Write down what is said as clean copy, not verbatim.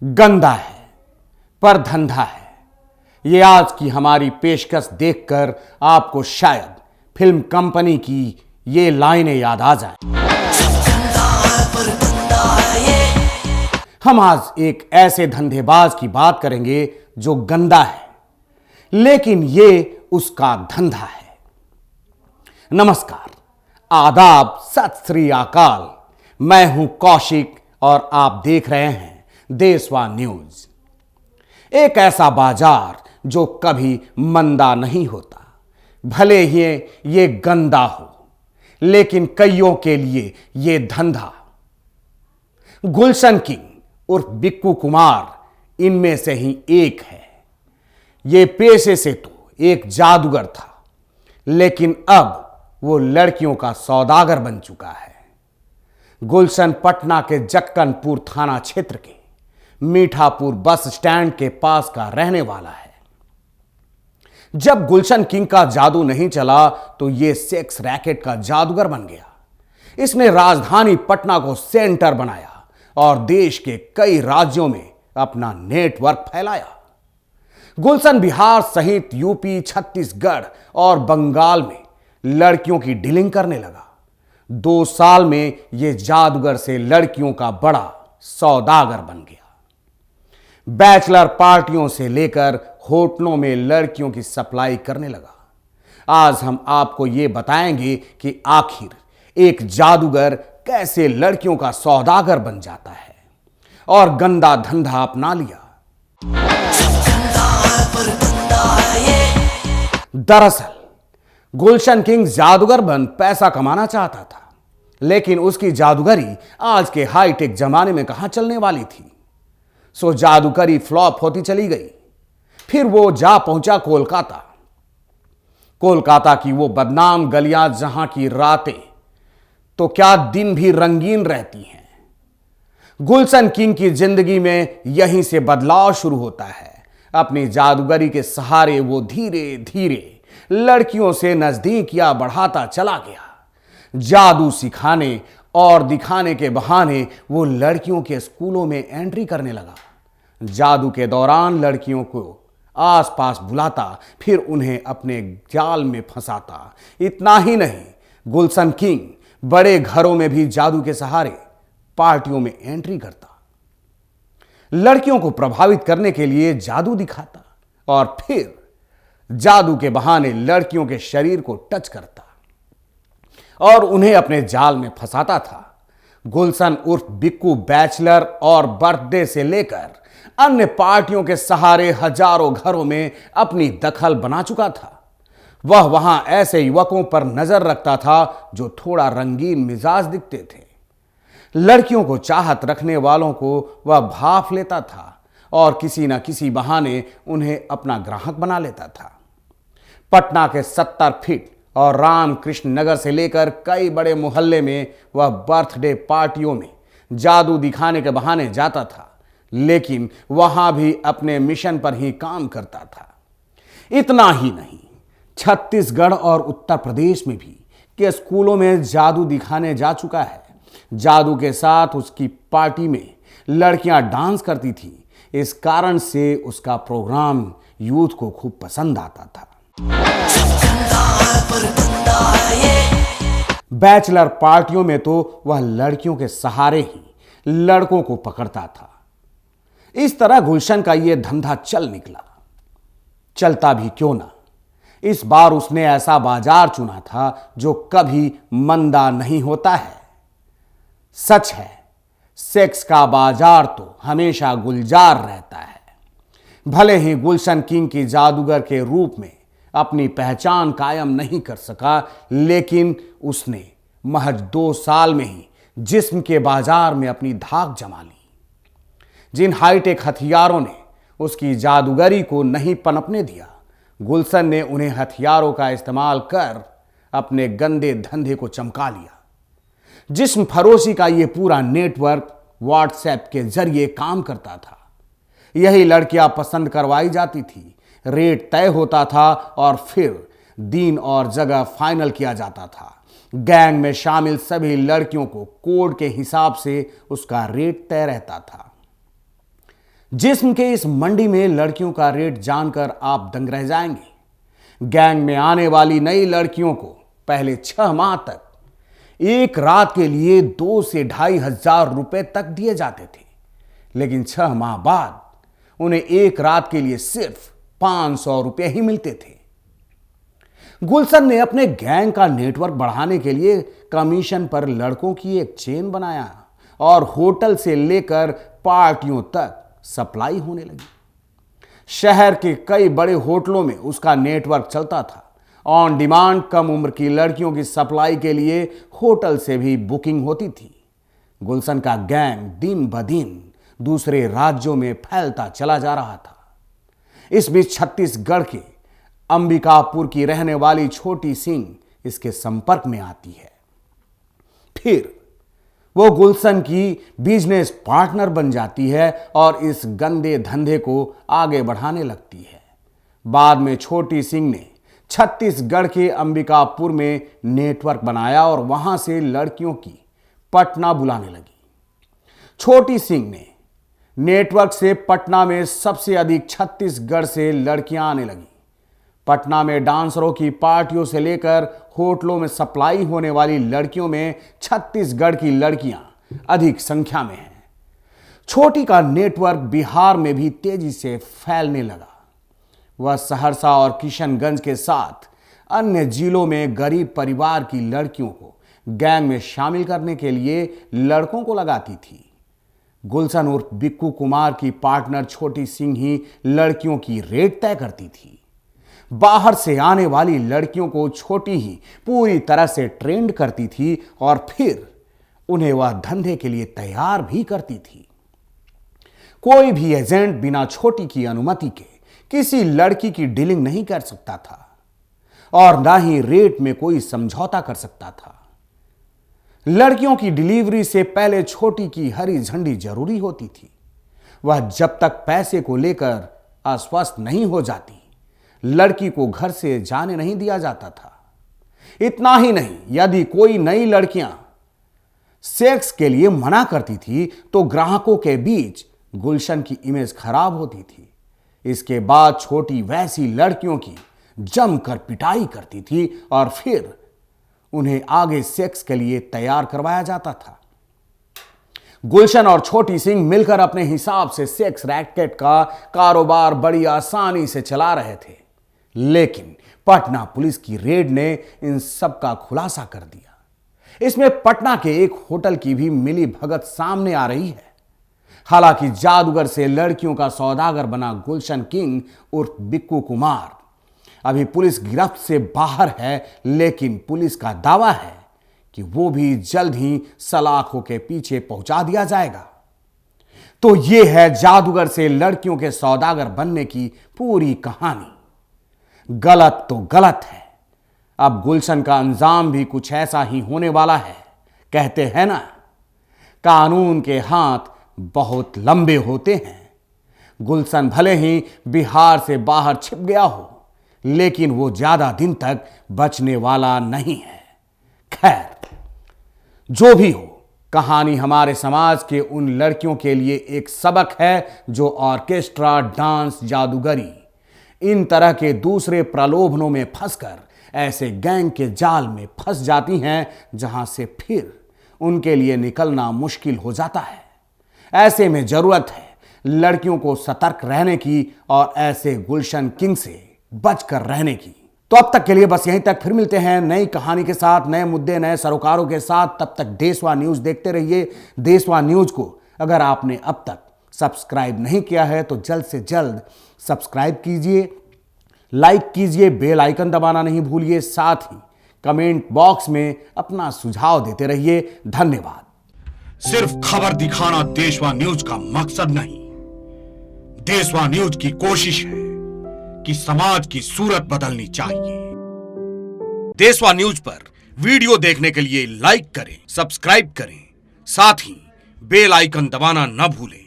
गंदा है पर धंधा है। ये आज की हमारी पेशकश देखकर आपको शायद फिल्म कंपनी की ये लाइनें याद आ जाएं। हम आज एक ऐसे धंधेबाज की बात करेंगे जो गंदा है लेकिन ये उसका धंधा है। नमस्कार, आदाब, सत श्री अकाल। मैं हूं कौशिक और आप देख रहे हैं देशवा न्यूज। एक ऐसा बाजार जो कभी मंदा नहीं होता, भले ही ये गंदा हो, लेकिन कईयों के लिए ये धंधा। गुलशन किंग उर्फ बिक्कू कुमार इनमें से ही एक है। ये पेशे से तो एक जादूगर था, लेकिन अब वो लड़कियों का सौदागर बन चुका है। गुलशन पटना के जक्कनपुर थाना क्षेत्र के मीठापुर बस स्टैंड के पास का रहने वाला है। जब गुलशन किंग का जादू नहीं चला तो ये सेक्स रैकेट का जादूगर बन गया। इसने राजधानी पटना को सेंटर बनाया और देश के कई राज्यों में अपना नेटवर्क फैलाया। गुलशन बिहार सहित यूपी, छत्तीसगढ़ और बंगाल में लड़कियों की डीलिंग करने लगा। 2 साल में यह जादूगर से लड़कियों का बड़ा सौदागर बन गया। बैचलर पार्टियों से लेकर होटलों में लड़कियों की सप्लाई करने लगा। आज हम आपको यह बताएंगे कि आखिर एक जादूगर कैसे लड़कियों का सौदागर बन जाता है और गंदा धंधा अपना लिया। दरअसल गुलशन किंग जादूगर बन पैसा कमाना चाहता था, लेकिन उसकी जादूगरी आज के हाईटेक जमाने में कहां चलने वाली थी। सो जादूगरी फ्लॉप होती चली गई। फिर वो जा पहुंचा कोलकाता की वो बदनाम गलियां जहां की रातें तो क्या दिन भी रंगीन रहती हैं। गुलशन किंग की जिंदगी में यहीं से बदलाव शुरू होता है। अपनी जादूगरी के सहारे वो धीरे धीरे लड़कियों से नजदीकियां बढ़ाता चला गया। जादू सिखाने और दिखाने के बहाने वो लड़कियों के स्कूलों में एंट्री करने लगा। जादू के दौरान लड़कियों को आसपास बुलाता, फिर उन्हें अपने जाल में फंसाता। इतना ही नहीं, गुलशन किंग बड़े घरों में भी जादू के सहारे पार्टियों में एंट्री करता, लड़कियों को प्रभावित करने के लिए जादू दिखाता और फिर जादू के बहाने लड़कियों के शरीर को टच करता और उन्हें अपने जाल में फंसाता था। गुलशन उर्फ बिक्कू बैचलर और बर्थडे से लेकर अन्य पार्टियों के सहारे हजारों घरों में अपनी दखल बना चुका था। वह वहां ऐसे युवकों पर नजर रखता था जो थोड़ा रंगीन मिजाज दिखते थे। लड़कियों को चाहत रखने वालों को वह भांप लेता था और किसी न किसी बहाने उन्हें अपना ग्राहक बना लेता था। पटना के 70 फीट और रामकृष्ण नगर से लेकर कई बड़े मोहल्ले में वह बर्थडे पार्टियों में जादू दिखाने के बहाने जाता था, लेकिन वहां भी अपने मिशन पर ही काम करता था। इतना ही नहीं, छत्तीसगढ़ और उत्तर प्रदेश में भी के स्कूलों में जादू दिखाने जा चुका है। जादू के साथ उसकी पार्टी में लड़कियां डांस करती थी। इस कारण से उसका प्रोग्राम यूथ को खूब पसंद आता था। बैचलर पार्टियों में तो वह लड़कियों के सहारे ही लड़कों को पकड़ता था। इस तरह गुलशन का यह धंधा चल निकला। चलता भी क्यों ना, इस बार उसने ऐसा बाजार चुना था जो कभी मंदा नहीं होता है। सच है, सेक्स का बाजार तो हमेशा गुलजार रहता है। भले ही गुलशन किंग की जादूगर के रूप में अपनी पहचान कायम नहीं कर सका, लेकिन उसने महज 2 साल में ही जिस्म के बाजार में अपनी धाक जमा ली। जिन हाईटेक हथियारों ने उसकी जादूगरी को नहीं पनपने दिया, गुलशन ने उन्हें हथियारों का इस्तेमाल कर अपने गंदे धंधे को चमका लिया। जिस्म फरोशी का यह पूरा नेटवर्क व्हाट्सएप के जरिए काम करता था। यही लड़कियां पसंद करवाई जाती थी, रेट तय होता था और फिर दिन और जगह फाइनल किया जाता था। गैंग में शामिल सभी लड़कियों को कोड के हिसाब से उसका रेट तय रहता था। जिस्म के इस मंडी में लड़कियों का रेट जानकर आप दंग रह जाएंगे। गैंग में आने वाली नई लड़कियों को पहले 6 माह तक एक रात के लिए 2 से 2,500 रुपए तक दिए जाते थे, लेकिन 6 माह बाद उन्हें एक रात के लिए सिर्फ 500 रुपए ही मिलते थे। गुलशन ने अपने गैंग का नेटवर्क बढ़ाने के लिए कमीशन पर लड़कों की एक चेन बनाया और होटल से लेकर पार्टियों तक सप्लाई होने लगी। शहर के कई बड़े होटलों में उसका नेटवर्क चलता था। ऑन डिमांड कम उम्र की लड़कियों की सप्लाई के लिए होटल से भी बुकिंग होती थी। गुलशन का गैंग दिन ब दिन दूसरे राज्यों में फैलता चला जा रहा था। इस बीच छत्तीसगढ़ के अंबिकापुर की रहने वाली छोटी सिंह इसके संपर्क में आती है। फिर वो गुलशन की बिजनेस पार्टनर बन जाती है और इस गंदे धंधे को आगे बढ़ाने लगती है। बाद में छोटी सिंह ने छत्तीसगढ़ के अंबिकापुर में नेटवर्क बनाया और वहां से लड़कियों की पटना बुलाने लगी। छोटी सिंह ने नेटवर्क से पटना में सबसे अधिक छत्तीसगढ़ से लड़कियां आने लगी। पटना में डांसरों की पार्टियों से लेकर होटलों में सप्लाई होने वाली लड़कियों में छत्तीसगढ़ की लड़कियां अधिक संख्या में हैं। छोटी का नेटवर्क बिहार में भी तेजी से फैलने लगा। वह सहरसा और किशनगंज के साथ अन्य जिलों में गरीब परिवार की लड़कियों को गैंग में शामिल करने के लिए लड़कों को लगाती थी। गुलशन उर्फ बिक्कू कुमार की पार्टनर छोटी सिंह ही लड़कियों की रेट तय करती थी। बाहर से आने वाली लड़कियों को छोटी ही पूरी तरह से ट्रेंड करती थी और फिर उन्हें वह धंधे के लिए तैयार भी करती थी। कोई भी एजेंट बिना छोटी की अनुमति के किसी लड़की की डीलिंग नहीं कर सकता था और ना ही रेट में कोई समझौता कर सकता था। लड़कियों की डिलीवरी से पहले छोटी की हरी झंडी जरूरी होती थी। वह जब तक पैसे को लेकर अस्वस्थ नहीं हो जाती, लड़की को घर से जाने नहीं दिया जाता था। इतना ही नहीं, यदि कोई नई लड़कियां सेक्स के लिए मना करती थी तो ग्राहकों के बीच गुलशन की इमेज खराब होती थी। इसके बाद छोटी वैसी लड़कियों की जमकर पिटाई करती थी और फिर उन्हें आगे सेक्स के लिए तैयार करवाया जाता था। गुलशन और छोटी सिंह मिलकर अपने हिसाब से सेक्स रैकेट का कारोबार बड़ी आसानी से चला रहे थे, लेकिन पटना पुलिस की रेड ने इन सब का खुलासा कर दिया। इसमें पटना के एक होटल की भी मिली भगत सामने आ रही है। हालांकि जादूगर से लड़कियों का सौदागर बना गुलशन किंग उर्फ बिक्कू कुमार अभी पुलिस गिरफ्त से बाहर है, लेकिन पुलिस का दावा है कि वो भी जल्द ही सलाखों के पीछे पहुंचा दिया जाएगा। तो ये है जादूगर से लड़कियों के सौदागर बनने की पूरी कहानी। गलत तो गलत है, अब गुलशन का अंजाम भी कुछ ऐसा ही होने वाला है। कहते हैं ना, कानून के हाथ बहुत लंबे होते हैं। गुलशन भले ही बिहार से बाहर छिप गया हो, लेकिन वो ज्यादा दिन तक बचने वाला नहीं है। खैर, जो भी हो, कहानी हमारे समाज के उन लड़कियों के लिए एक सबक है जो ऑर्केस्ट्रा, डांस, जादूगरी, इन तरह के दूसरे प्रलोभनों में फंसकर ऐसे गैंग के जाल में फंस जाती हैं जहां से फिर उनके लिए निकलना मुश्किल हो जाता है। ऐसे में जरूरत है लड़कियों को सतर्क रहने की और ऐसे गुलशन किंग से बचकर रहने की। तो अब तक के लिए बस यहीं तक, फिर मिलते हैं नई कहानी के साथ, नए मुद्दे, नए सरोकारों के साथ। तब तक देशवा न्यूज देखते रहिए। देशवा न्यूज को अगर आपने अब तक सब्सक्राइब नहीं किया है तो जल्द से जल्द सब्सक्राइब कीजिए, लाइक कीजिए, बेल आइकन दबाना नहीं भूलिए। साथ ही कमेंट बॉक्स में अपना सुझाव देते रहिए। धन्यवाद। सिर्फ खबर दिखाना देशवा न्यूज का मकसद नहीं। देशवा न्यूज की कोशिश है कि समाज की सूरत बदलनी चाहिए। देशवा न्यूज पर वीडियो देखने के लिए लाइक करें, सब्सक्राइब करें, साथ ही बेल आइकन दबाना न भूलें।